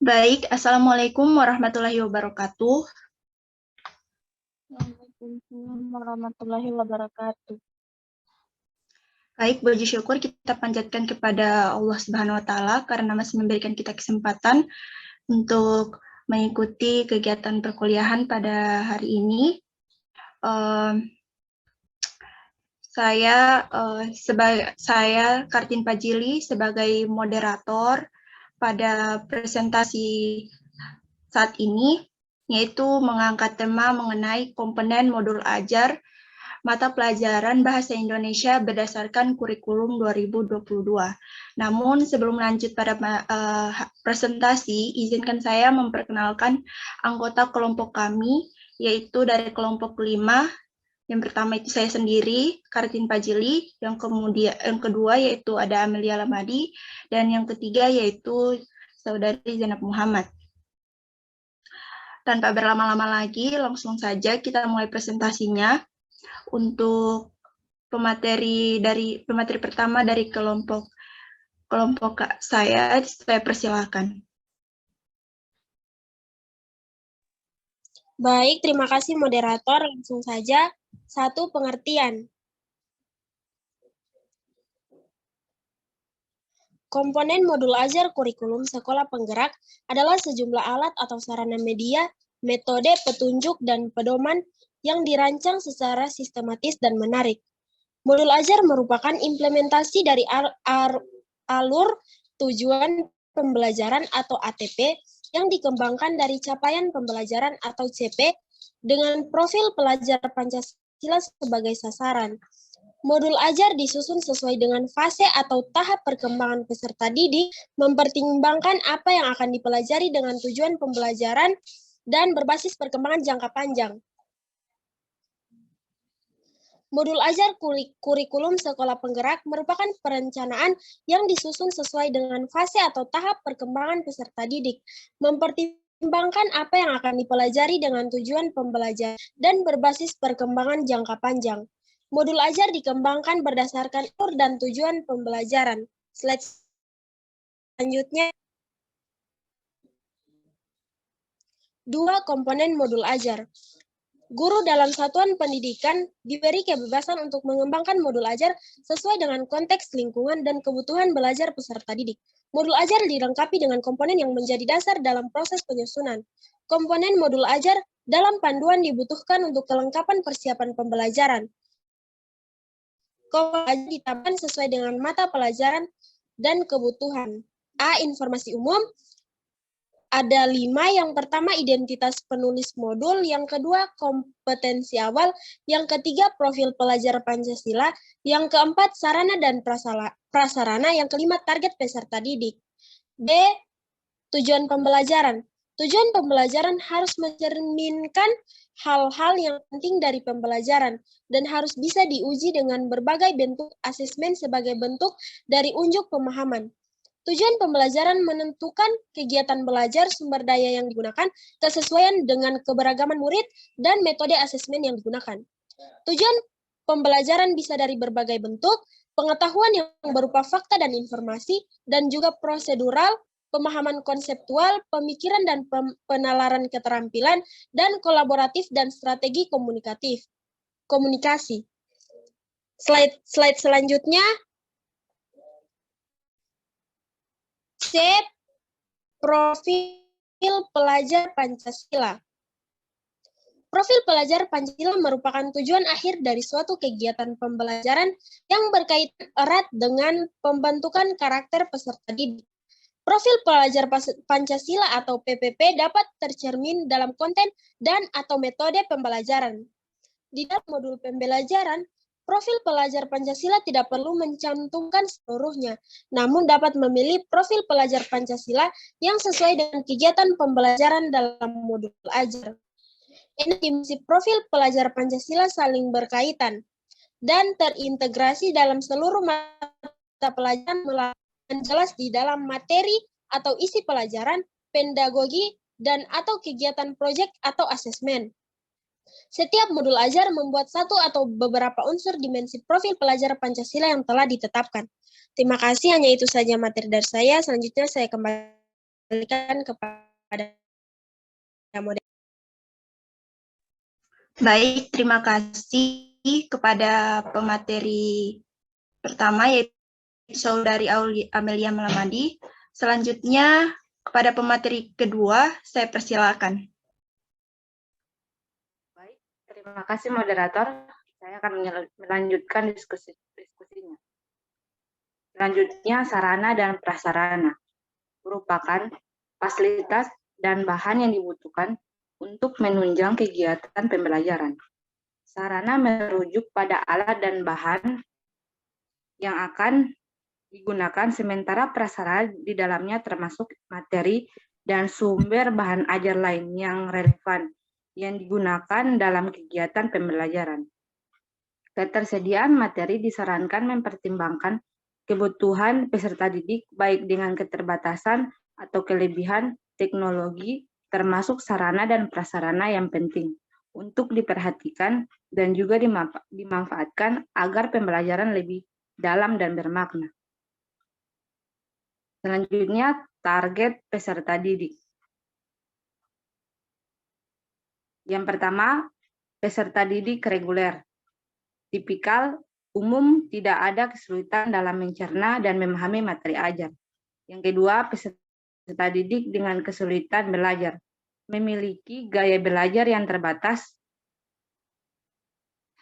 Baik, Assalamualaikum warahmatullahi wabarakatuh. Waalaikumsalam warahmatullahi wabarakatuh. Baik, puji syukur kita panjatkan kepada Allah Subhanahu wa Ta'ala karena masih memberikan kita kesempatan untuk mengikuti kegiatan perkuliahan pada hari ini. Saya Kartin Pajili sebagai moderator pada presentasi saat ini, yaitu mengangkat tema mengenai komponen modul ajar mata pelajaran Bahasa Indonesia berdasarkan kurikulum 2022. Namun sebelum lanjut pada presentasi, izinkan saya memperkenalkan anggota kelompok kami, yaitu dari kelompok 5. Yang pertama itu saya sendiri, Kartin Pajili, yang kedua yaitu ada Amelia Lamadi, dan yang ketiga yaitu Saudari Zainab Muhammad. Tanpa berlama-lama lagi, langsung saja kita mulai presentasinya. Untuk pemateri pertama dari kelompok saya persilakan. Baik, terima kasih moderator. Langsung saja. 1. Pengertian. Komponen modul ajar kurikulum sekolah penggerak adalah sejumlah alat atau sarana media, metode, petunjuk, dan pedoman yang dirancang secara sistematis dan menarik. Modul ajar merupakan implementasi dari alur tujuan pembelajaran atau ATP yang dikembangkan dari capaian pembelajaran atau CP dengan profil pelajar Pancasila sebagai sasaran. Modul ajar disusun sesuai dengan fase atau tahap perkembangan peserta didik, mempertimbangkan apa yang akan dipelajari dengan tujuan pembelajaran dan berbasis perkembangan jangka panjang. Modul ajar kurikulum sekolah penggerak merupakan perencanaan yang disusun sesuai dengan fase atau tahap perkembangan peserta didik, mempertimbangkan apa yang akan dipelajari dengan tujuan pembelajaran dan berbasis perkembangan jangka panjang. Modul ajar dikembangkan berdasarkan alur dan tujuan pembelajaran. Slide selanjutnya. 2. Komponen modul ajar. Guru dalam satuan pendidikan diberi kebebasan untuk mengembangkan modul ajar sesuai dengan konteks lingkungan dan kebutuhan belajar peserta didik. Modul ajar dilengkapi dengan komponen yang menjadi dasar dalam proses penyusunan. Komponen modul ajar dalam panduan dibutuhkan untuk kelengkapan persiapan pembelajaran. Komponen ditambahkan sesuai dengan mata pelajaran dan kebutuhan. A. Informasi umum. Ada 5, yang pertama identitas penulis modul, yang kedua kompetensi awal, yang ketiga profil pelajar Pancasila, yang keempat sarana dan prasarana, yang kelima target peserta didik. B. Tujuan pembelajaran. Tujuan pembelajaran harus mencerminkan hal-hal yang penting dari pembelajaran dan harus bisa diuji dengan berbagai bentuk asesmen sebagai bentuk dari unjuk pemahaman. Tujuan pembelajaran menentukan kegiatan belajar, sumber daya yang digunakan, kesesuaian dengan keberagaman murid, dan metode asesmen yang digunakan. Tujuan pembelajaran bisa dari berbagai bentuk, pengetahuan yang berupa fakta dan informasi, dan juga prosedural, pemahaman konseptual, pemikiran dan penalaran keterampilan, dan kolaboratif dan strategi komunikasi. Slide selanjutnya. C. Profil pelajar Pancasila. Profil pelajar Pancasila merupakan tujuan akhir dari suatu kegiatan pembelajaran yang berkaitan erat dengan pembentukan karakter peserta didik. Profil pelajar Pancasila atau PPP dapat tercermin dalam konten dan atau metode pembelajaran. Di dalam modul pembelajaran, profil pelajar Pancasila tidak perlu mencantumkan seluruhnya, namun dapat memilih profil pelajar Pancasila yang sesuai dengan kegiatan pembelajaran dalam modul ajar. Dimensi profil pelajar Pancasila saling berkaitan dan terintegrasi dalam seluruh mata pelajaran melalui jelas di dalam materi atau isi pelajaran, pedagogi, dan atau kegiatan proyek atau asesmen. Setiap modul ajar membuat satu atau beberapa unsur dimensi profil pelajar Pancasila yang telah ditetapkan. Terima kasih, hanya itu saja materi dari saya. Selanjutnya saya kembali kembalikan kepada moderator. Baik, terima kasih kepada pemateri pertama, yaitu Saudari Amelia Melamadi. Selanjutnya, kepada pemateri kedua, saya persilakan. Baik, terima kasih moderator. Saya akan melanjutkan diskusinya. Selanjutnya, sarana dan prasarana merupakan fasilitas dan bahan yang dibutuhkan untuk menunjang kegiatan pembelajaran. Sarana merujuk pada alat dan bahan yang akan digunakan, sementara prasarana di dalamnya termasuk materi dan sumber bahan ajar lain yang relevan yang digunakan dalam kegiatan pembelajaran. Ketersediaan materi disarankan mempertimbangkan kebutuhan peserta didik baik dengan keterbatasan atau kelebihan teknologi, termasuk sarana dan prasarana yang penting untuk diperhatikan dan juga dimanfaatkan agar pembelajaran lebih dalam dan bermakna. Selanjutnya, target peserta didik. Yang pertama, peserta didik reguler. Tipikal, umum, tidak ada kesulitan dalam mencerna dan memahami materi ajar. Yang kedua, peserta didik dengan kesulitan belajar. Memiliki gaya belajar yang terbatas.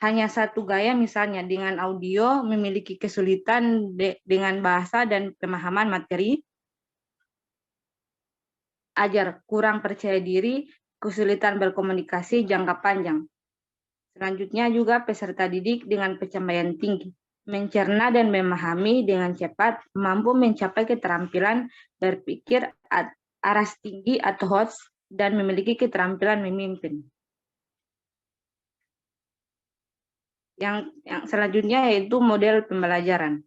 Hanya satu gaya, misalnya dengan audio, memiliki kesulitan dengan bahasa dan pemahaman materi ajar, kurang percaya diri, kesulitan berkomunikasi jangka panjang. Selanjutnya juga peserta didik dengan pencapaian tinggi, mencerna dan memahami dengan cepat, mampu mencapai keterampilan berpikir aras tinggi atau HOTS, dan memiliki keterampilan memimpin. Yang selanjutnya yaitu model pembelajaran.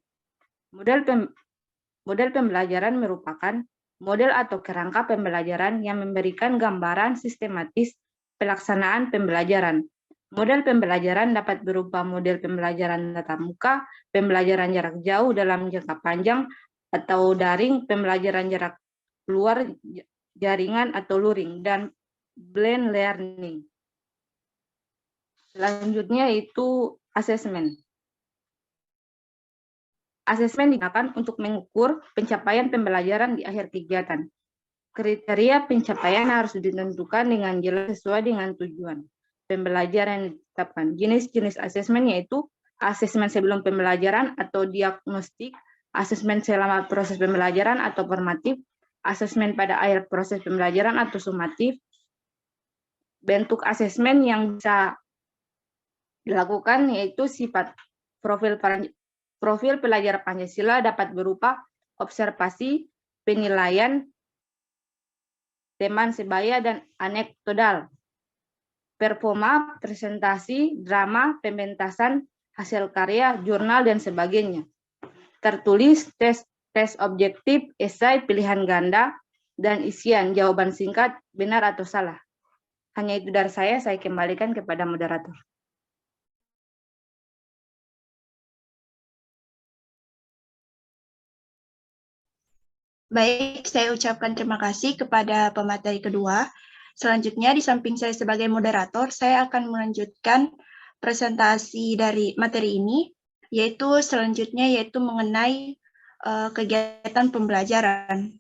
Model pembelajaran merupakan model atau kerangka pembelajaran yang memberikan gambaran sistematis pelaksanaan pembelajaran. Model pembelajaran dapat berupa model pembelajaran tatap muka, pembelajaran jarak jauh dalam jangka panjang, atau daring, pembelajaran jarak luar jaringan atau luring, dan blend learning. Selanjutnya itu asesmen. Asesmen digunakan untuk mengukur pencapaian pembelajaran di akhir kegiatan. Kriteria pencapaian harus ditentukan dengan jelas sesuai dengan tujuan pembelajaran yang ditetapkan. Jenis-jenis asesmen yaitu asesmen sebelum pembelajaran atau diagnostik, asesmen selama proses pembelajaran atau formatif, asesmen pada akhir proses pembelajaran atau sumatif. Bentuk asesmen yang bisa dilakukan yaitu sifat profil pelajar Pancasila dapat berupa observasi, penilaian, teman sebaya, dan anekdotal. Performa, presentasi, drama, pementasan, hasil karya, jurnal, dan sebagainya. Tertulis, tes objektif, esai, pilihan ganda, dan isian, jawaban singkat, benar atau salah. Hanya itu dari saya kembalikan kepada moderator. Baik, saya ucapkan terima kasih kepada pemateri kedua. Selanjutnya, di samping saya sebagai moderator, saya akan melanjutkan presentasi dari materi ini, yaitu mengenai kegiatan pembelajaran.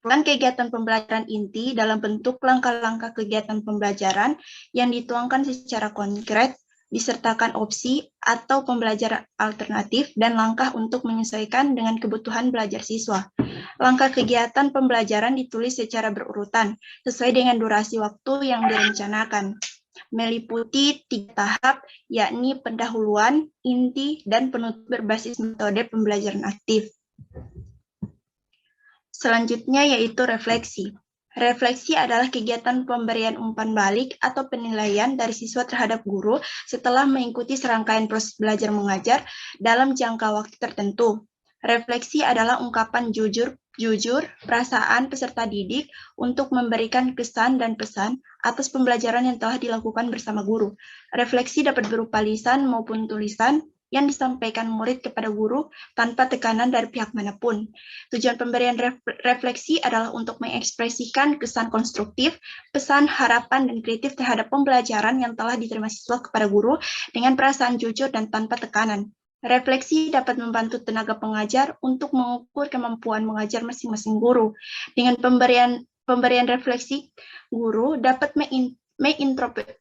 Plan kegiatan pembelajaran inti dalam bentuk langkah-langkah kegiatan pembelajaran yang dituangkan secara konkret, disertakan opsi atau pembelajaran alternatif dan langkah untuk menyesuaikan dengan kebutuhan belajar siswa. Langkah kegiatan pembelajaran ditulis secara berurutan, sesuai dengan durasi waktu yang direncanakan. Meliputi 3 tahap, yakni pendahuluan, inti, dan penutup berbasis metode pembelajaran aktif. Selanjutnya yaitu refleksi. Refleksi adalah kegiatan pemberian umpan balik atau penilaian dari siswa terhadap guru setelah mengikuti serangkaian proses belajar mengajar dalam jangka waktu tertentu. Refleksi adalah ungkapan jujur perasaan peserta didik untuk memberikan kesan dan pesan atas pembelajaran yang telah dilakukan bersama guru. Refleksi dapat berupa lisan maupun tulisan, yang disampaikan murid kepada guru tanpa tekanan dari pihak manapun. Tujuan pemberian refleksi adalah untuk mengekspresikan kesan konstruktif, pesan, harapan, dan kritik terhadap pembelajaran yang telah diterima siswa kepada guru dengan perasaan jujur dan tanpa tekanan. Refleksi dapat membantu tenaga pengajar untuk mengukur kemampuan mengajar masing-masing guru. Dengan pemberian refleksi, guru dapat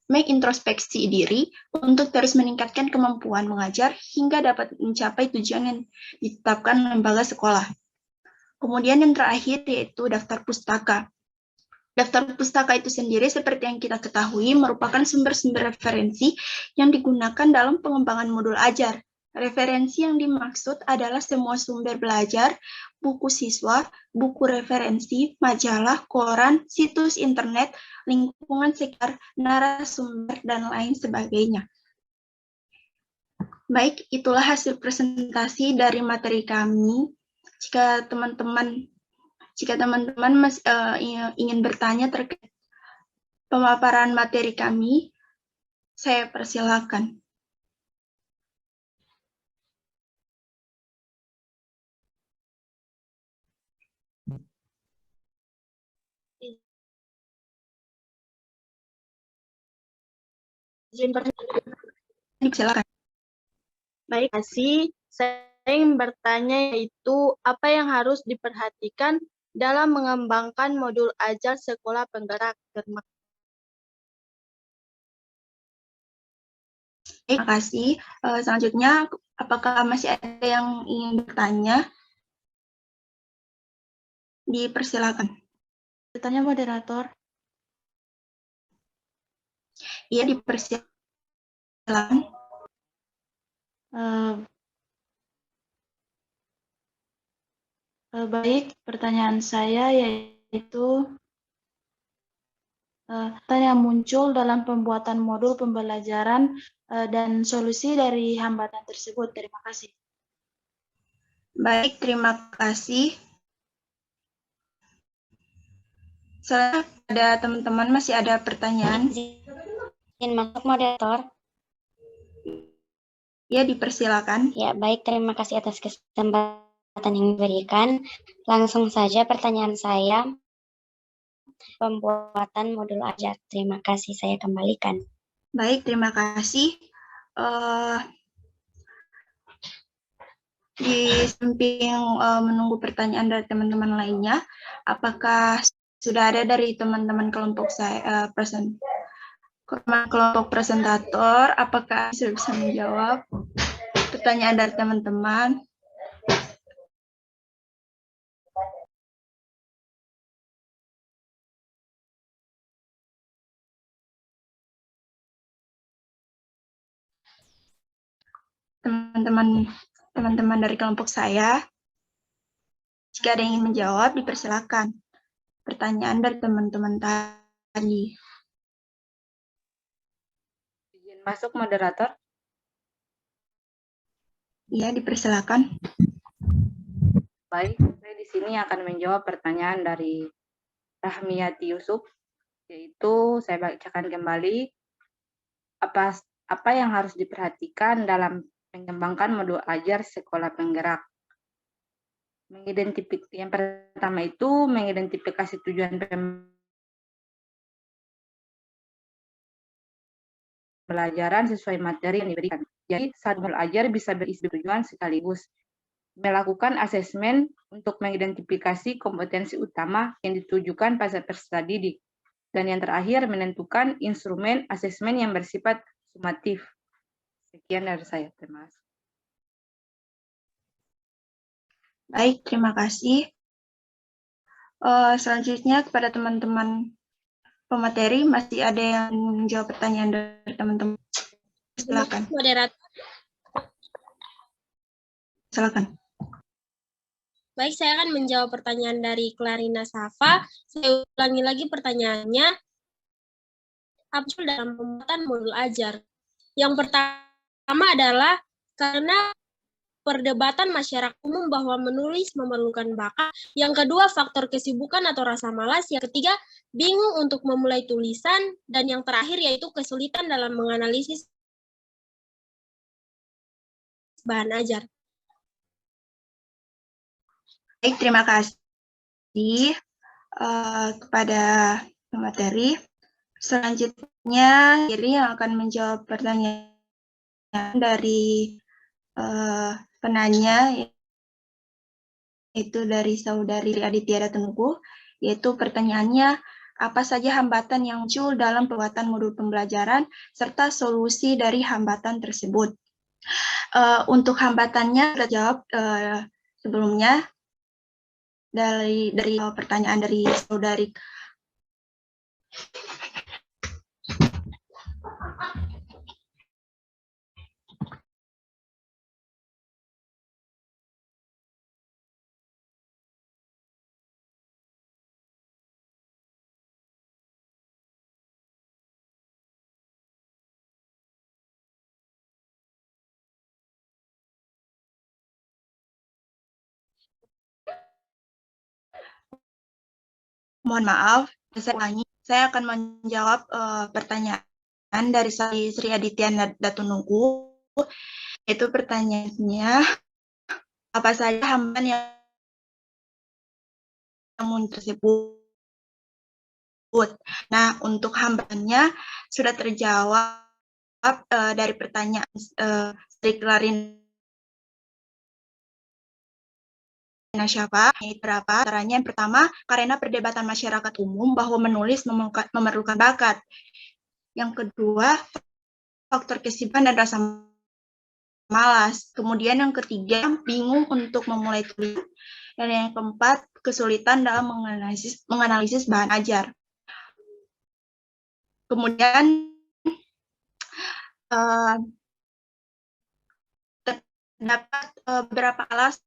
mengintrospeksi diri untuk terus meningkatkan kemampuan mengajar hingga dapat mencapai tujuan yang ditetapkan lembaga sekolah. Kemudian yang terakhir yaitu daftar pustaka. Daftar pustaka itu sendiri seperti yang kita ketahui merupakan sumber-sumber referensi yang digunakan dalam pengembangan modul ajar. Referensi yang dimaksud adalah semua sumber belajar, buku siswa, buku referensi, majalah, koran, situs internet, lingkungan sekitar, narasumber, dan lain sebagainya. Baik, itulah hasil presentasi dari materi kami. Jika teman-teman ingin bertanya terkait pemaparan materi kami, saya persilakan. Silakan. Baik, kasih. Saya ingin bertanya yaitu apa yang harus diperhatikan dalam mengembangkan modul ajar sekolah penggerak. Terima kasih. Selanjutnya, apakah masih ada yang ingin bertanya? Dipersilakan. Bertanya moderator. Iya, dipersilakan. Baik, pertanyaan saya yaitu yang muncul dalam pembuatan modul pembelajaran dan solusi dari hambatan tersebut. Terima kasih. Baik, terima kasih. Selanjutnya, ada teman-teman masih ada pertanyaan? Izin masuk moderator. Ya, dipersilakan. Ya, baik. Terima kasih atas kesempatan yang diberikan. Langsung saja pertanyaan saya. Pembuatan modul ajar. Terima kasih, saya kembalikan. Baik, terima kasih. Di samping menunggu pertanyaan dari teman-teman lainnya, apakah sudah ada dari teman-teman kelompok saya kelompok presentator, apakah sudah bisa menjawab pertanyaan dari teman-teman? Teman-teman dari kelompok saya, jika ada yang ingin menjawab, dipersilakan. Pertanyaan dari teman-teman tadi. Izin masuk moderator. Iya, dipersilakan. Baik, saya di sini akan menjawab pertanyaan dari Rahmiyati Yusuf, yaitu saya bacakan kembali apa yang harus diperhatikan dalam mengembangkan modul ajar sekolah penggerak. Yang pertama itu mengidentifikasi tujuan pembelajaran sesuai materi yang diberikan. Jadi, saat modul ajar bisa berisi tujuan sekaligus. Melakukan asesmen untuk mengidentifikasi kompetensi utama yang ditujukan pada peserta didik. Dan yang terakhir, menentukan instrumen asesmen yang bersifat sumatif. Sekian dari saya, terima kasih. Baik, terima kasih. Selanjutnya kepada teman-teman pemateri, masih ada yang menjawab pertanyaan dari teman-teman. Silakan. Moderator. Silakan. Baik, saya akan menjawab pertanyaan dari Clarina Safa. Saya ulangi lagi pertanyaannya. Apa dalam pembuatan modul ajar? Yang pertama adalah karena perdebatan masyarakat umum bahwa menulis memerlukan bakat. Yang kedua, faktor kesibukan atau rasa malas. Yang ketiga, bingung untuk memulai tulisan. Dan yang terakhir yaitu kesulitan dalam menganalisis bahan ajar. Baik, terima kasih kepada pemateri. Selanjutnya, Iri yang akan menjawab pertanyaan dari penanya, yaitu dari Saudari Aditya Datununggu, yaitu pertanyaannya, apa saja hambatan yang muncul dalam pembuatan modul pembelajaran, serta solusi dari hambatan tersebut. Untuk hambatannya, sudah jawab sebelumnya, dari pertanyaan dari Saudari. Mohon maaf, saya akan menjawab pertanyaan dari Sri Aditya Datununggu. Itu pertanyaannya, apa saja hambatan yang muncul tersebut. Nah, untuk hambatannya sudah terjawab dari pertanyaan Sri Clarin siapa, berapa caranya. Yang pertama, karena perdebatan masyarakat umum bahwa menulis memerlukan bakat. Yang kedua, faktor kesibukan dan rasa malas. Kemudian yang ketiga, bingung untuk memulai tulis. Dan yang keempat, kesulitan dalam menganalisis bahan ajar. Kemudian terdapat beberapa alasan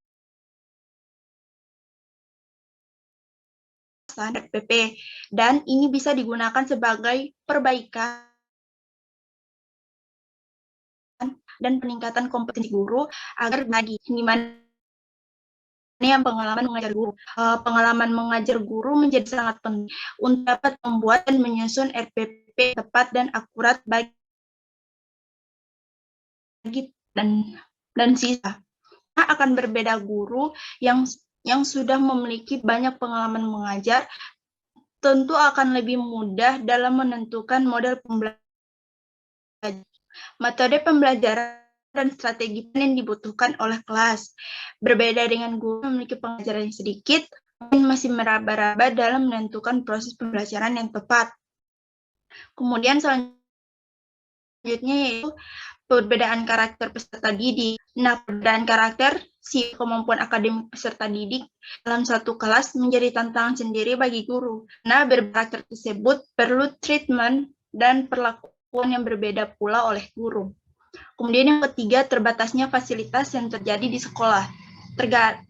RPP, dan ini bisa digunakan sebagai perbaikan dan peningkatan kompetensi guru agar lagi di mana yang pengalaman mengajar guru. Pengalaman mengajar guru menjadi sangat penting untuk dapat membuat dan menyusun RPP tepat dan akurat bagi dan sisa. Akan berbeda guru yang sudah memiliki banyak pengalaman mengajar, tentu akan lebih mudah dalam menentukan model pembelajaran, metode pembelajaran, dan strategi yang dibutuhkan oleh kelas. Berbeda dengan guru memiliki pengajaran yang sedikit, mungkin masih meraba-raba dalam menentukan proses pembelajaran yang tepat. Kemudian selanjutnya yaitu perbedaan karakter peserta didik. Nah, perbedaan karakter kemampuan akademik peserta didik dalam satu kelas menjadi tantangan sendiri bagi guru. Nah, berkarakter tersebut perlu treatment dan perlakuan yang berbeda pula oleh guru. Kemudian yang ketiga, terbatasnya fasilitas yang terjadi di sekolah.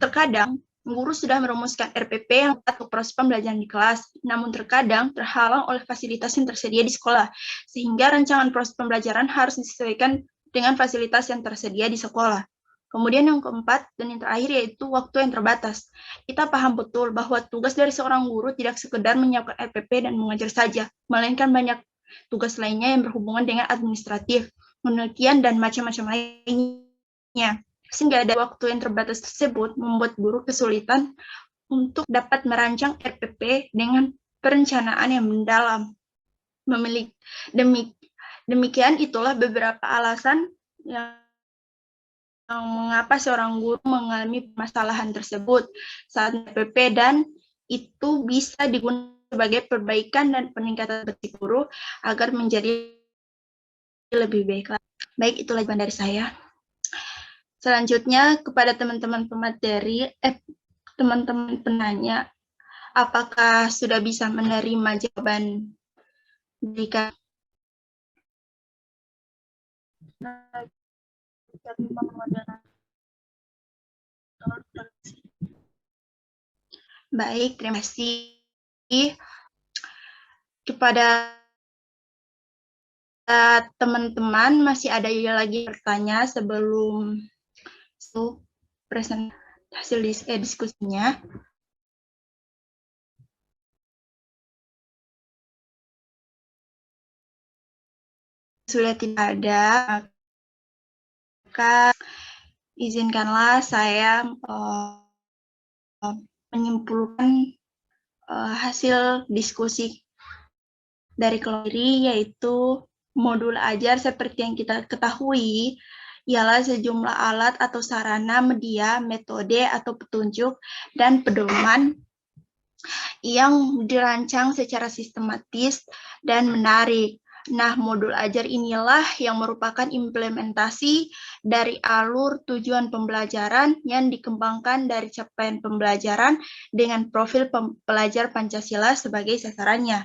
Terkadang, guru sudah merumuskan RPP yang tepat untuk proses pembelajaran di kelas, namun terkadang terhalang oleh fasilitas yang tersedia di sekolah, sehingga rancangan proses pembelajaran harus disesuaikan dengan fasilitas yang tersedia di sekolah. Kemudian yang keempat dan yang terakhir yaitu waktu yang terbatas. Kita paham betul bahwa tugas dari seorang guru tidak sekedar menyiapkan RPP dan mengajar saja, melainkan banyak tugas lainnya yang berhubungan dengan administratif, penelitian, dan macam-macam lainnya. Sehingga ada waktu yang terbatas tersebut membuat guru kesulitan untuk dapat merancang RPP dengan perencanaan yang mendalam. Demikian itulah beberapa alasan yang mengapa seorang guru mengalami permasalahan tersebut saat RPP, dan itu bisa digunakan sebagai perbaikan dan peningkatan kompetensi guru agar menjadi lebih baik. Baik, itulah jawaban dari saya. Selanjutnya kepada teman-teman pemateri, teman-teman penanya, apakah sudah bisa menerima jawaban jika baik, terima kasih. Kepada teman-teman, masih ada lagi bertanya sebelum presentasi hasil diskusinya? Sudah tidak ada, maka izinkanlah saya menyimpulkan hasil diskusi dari kelompok ini, yaitu modul ajar seperti yang kita ketahui ialah sejumlah alat atau sarana, media, metode atau petunjuk dan pedoman yang dirancang secara sistematis dan menarik. Nah, modul ajar inilah yang merupakan implementasi dari alur tujuan pembelajaran yang dikembangkan dari capaian pembelajaran dengan profil pelajar Pancasila sebagai sasarannya.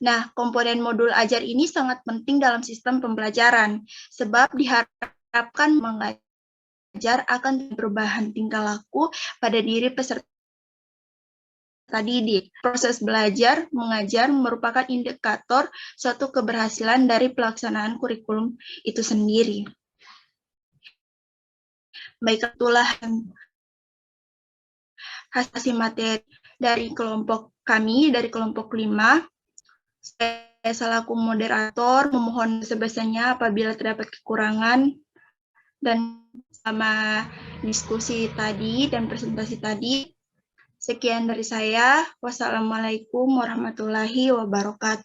Nah, komponen modul ajar ini sangat penting dalam sistem pembelajaran, sebab diharapkan mengajar akan perubahan tingkah laku pada diri peserta didik. Proses belajar mengajar merupakan indikator suatu keberhasilan dari pelaksanaan kurikulum itu sendiri. Baik, itulah hasil materi dari kelompok kami, dari kelompok 5. Saya selaku moderator memohon sebesarnya apabila terdapat kekurangan dan sama diskusi tadi dan presentasi tadi. Sekian dari saya. Wassalamualaikum warahmatullahi wabarakatuh.